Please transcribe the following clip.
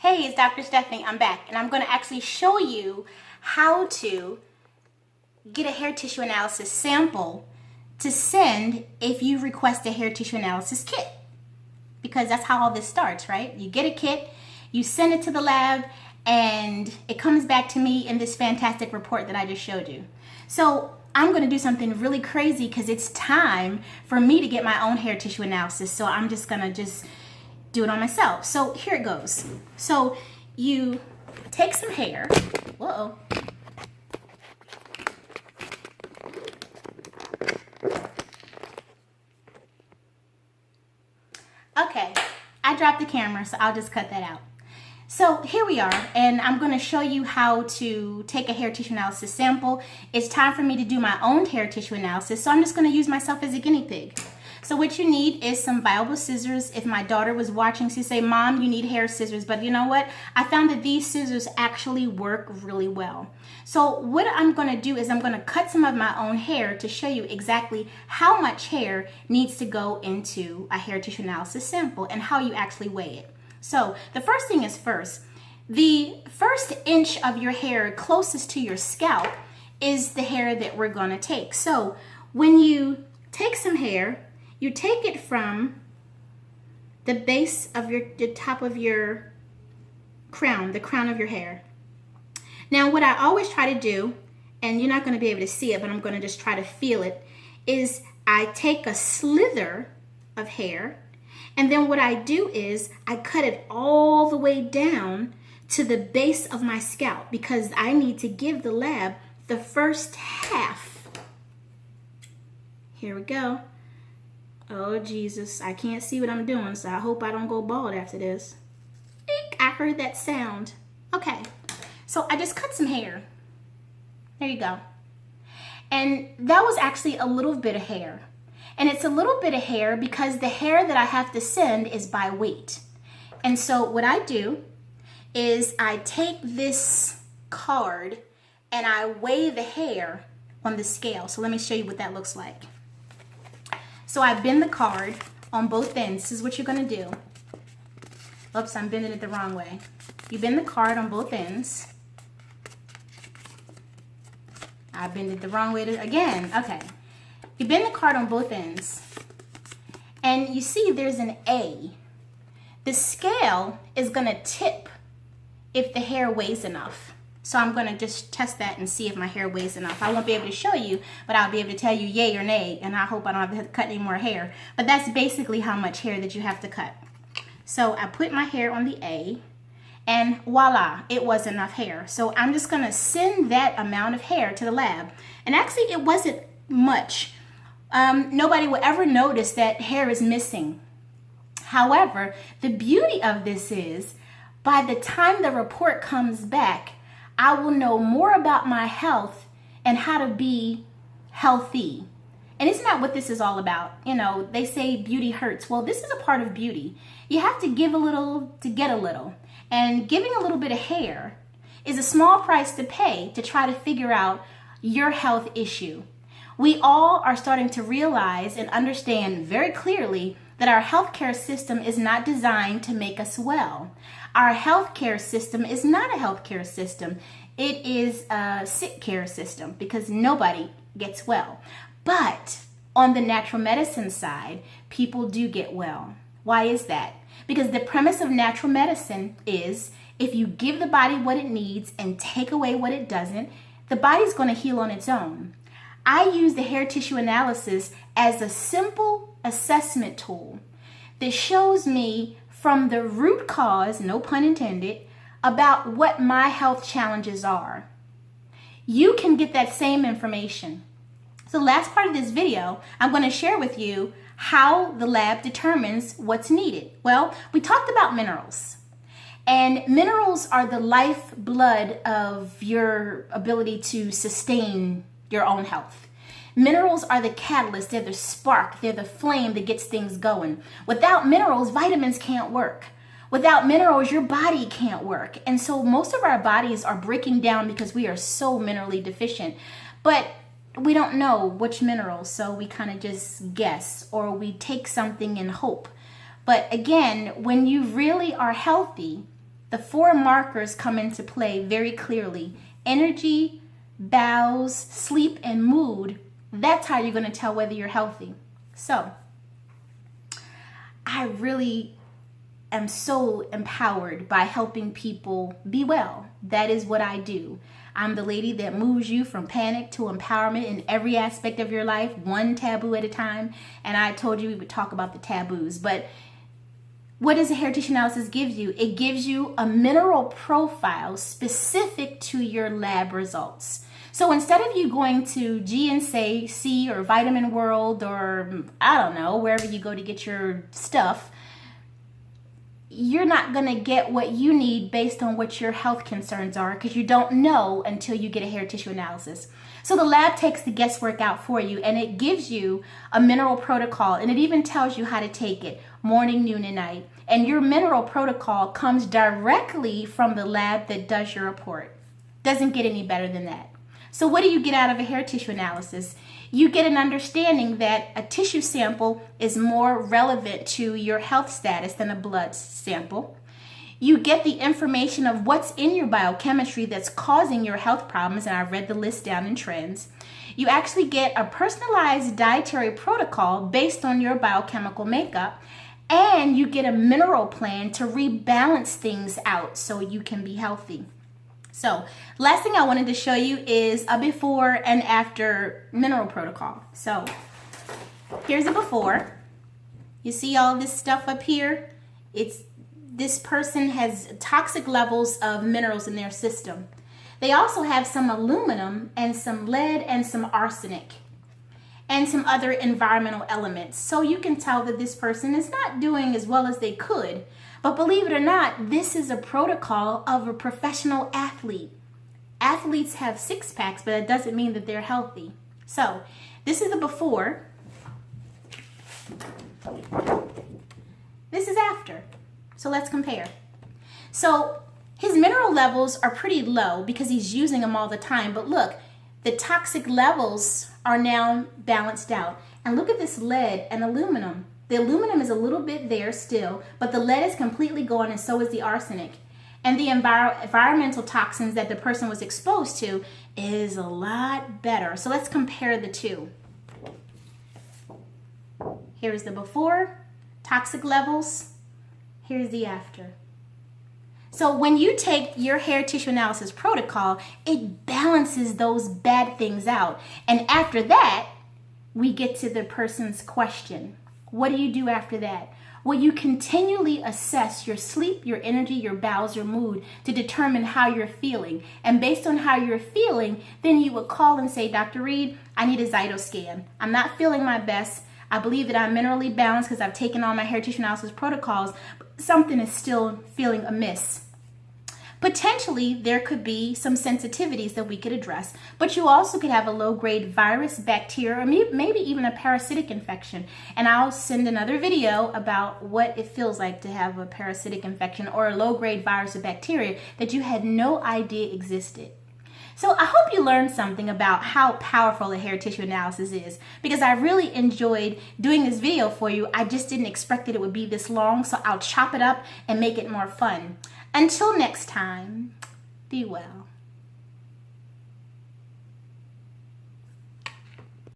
Hey, it's Dr. Stephanie. I'm back, and I'm going to actually show you how to get a hair tissue analysis sample to send if you request a hair tissue analysis kit. Because that's how all this starts, right? You get a kit, you send it to the lab, and it comes back to me in this fantastic report that I just showed you. So I'm going to do something really crazy because it's time for me to get my own hair tissue analysis. So I'm just going to do it on myself. So here it goes. So you take some hair. Whoa. Okay, I dropped the camera, so I'll just cut that out. So here we are, and I'm going to show you how to take a hair tissue analysis sample. It's time for me to do my own hair tissue analysis, so I'm just going to use myself as a guinea pig. So what you need is some viable scissors. If my daughter was watching, she'd say, Mom, you need hair scissors. But you know what? I found that these scissors actually work really well. So what I'm going to do is I'm going to cut some of my own hair to show you exactly how much hair needs to go into a hair tissue analysis sample and how you actually weigh it. So the first thing is first. The first inch of your hair closest to your scalp is the hair that we're going to take. So when you take some hair, you take it from the base of the top of your crown, the crown of your hair. Now, what I always try to do, and you're not going to be able to see it, but I'm going to just try to feel it, is I take a slither of hair, and then what I do is I cut it all the way down to the base of my scalp because I need to give the lab the first half. Here we go. Oh, Jesus, I can't see what I'm doing, so I hope I don't go bald after this. Eek, I heard that sound. Okay, so I just cut some hair. There you go. And that was actually a little bit of hair. And it's a little bit of hair because the hair that I have to send is by weight. And so what I do is I take this card and I weigh the hair on the scale. So let me show you what that looks like. So I bend the card on both ends. This is what you're going to do. Oops, I'm bending it the wrong way. You bend the card on both ends. I bend it the wrong way again. Okay. You bend the card on both ends. And you see there's an A. The scale is going to tip if the hair weighs enough. So I'm going to just test that and see if my hair weighs enough. I won't be able to show you, but I'll be able to tell you yay or nay, and I hope I don't have to cut any more hair. But that's basically how much hair that you have to cut. So I put my hair on the A, and voila, it was enough hair. So I'm just going to send that amount of hair to the lab. And actually, it wasn't much. Nobody will ever notice that hair is missing. However, the beauty of this is, by the time the report comes back, I will know more about my health and how to be healthy. And isn't that what this is all about? You know, they say beauty hurts. Well, this is a part of beauty. You have to give a little to get a little. And giving a little bit of hair is a small price to pay to try to figure out your health issue. We all are starting to realize and understand very clearly that our healthcare system is not designed to make us well. Our healthcare system is not a healthcare system. It is a sick care system because nobody gets well. But on the natural medicine side, people do get well. Why is that? Because the premise of natural medicine is if you give the body what it needs and take away what it doesn't, the body's going to heal on its own. I use the hair tissue analysis as a simple assessment tool that shows me from the root cause, no pun intended, about what my health challenges are. You can get that same information. So last part of this video, I'm going to share with you how the lab determines what's needed. Well, we talked about minerals. And minerals are the lifeblood of your ability to sustain your own health. Minerals are the catalyst, they're the spark, they're the flame that gets things going. Without minerals, vitamins can't work. Without minerals, your body can't work. And so most of our bodies are breaking down because we are so minerally deficient. But we don't know which minerals, so we kind of just guess or we take something in hope. But again, when you really are healthy, the 4 markers come into play very clearly. Energy, bowels, sleep, and mood. That's how you're going to tell whether you're healthy. So, I really am so empowered by helping people be well. That is what I do. I'm the lady that moves you from panic to empowerment in every aspect of your life, one taboo at a time. And I told you we would talk about the taboos. But what does a hair tissue analysis give you? It gives you a mineral profile specific to your lab results. So instead of you going to GNC or Vitamin World or I don't know, wherever you go to get your stuff, you're not going to get what you need based on what your health concerns are because you don't know until you get a hair tissue analysis. So the lab takes the guesswork out for you and it gives you a mineral protocol and it even tells you how to take it morning, noon, and night. And your mineral protocol comes directly from the lab that does your report. Doesn't get any better than that. So what do you get out of a hair tissue analysis? You get an understanding that a tissue sample is more relevant to your health status than a blood sample. You get the information of what's in your biochemistry that's causing your health problems, and I've read the list down in trends. You actually get a personalized dietary protocol based on your biochemical makeup, and you get a mineral plan to rebalance things out so you can be healthy. So, last thing I wanted to show you is a before and after mineral protocol. So, here's a before. You see all this stuff up here? This person has toxic levels of minerals in their system. They also have some aluminum and some lead and some arsenic and some other environmental elements. So you can tell that this person is not doing as well as they could. But believe it or not, this is a protocol of a professional athlete. Athletes have six packs, but that doesn't mean that they're healthy. So this is the before. This is after. So let's compare. So his mineral levels are pretty low because he's using them all the time. But look, the toxic levels are now balanced out. And look at this lead and aluminum. The aluminum is a little bit there still, but the lead is completely gone and so is the arsenic. And the environmental toxins that the person was exposed to is a lot better. So let's compare the two. Here's the before, toxic levels. Here's the after. So when you take your hair tissue analysis protocol, it balances those bad things out. And after that, we get to the person's question. What do you do after that? Well, you continually assess your sleep, your energy, your bowels, your mood to determine how you're feeling. And based on how you're feeling, then you would call and say, Dr. Reid, I need a Zyto scan. I'm not feeling my best. I believe that I'm minerally balanced because I've taken all my hair tissue analysis protocols, but something is still feeling amiss. Potentially, there could be some sensitivities that we could address, but you also could have a low-grade virus, bacteria, or maybe even a parasitic infection. And I'll send another video about what it feels like to have a parasitic infection or a low-grade virus or bacteria that you had no idea existed. So I hope you learned something about how powerful a hair tissue analysis is, because I really enjoyed doing this video for you. I just didn't expect that it would be this long, so I'll chop it up and make it more fun. Until next time, be well.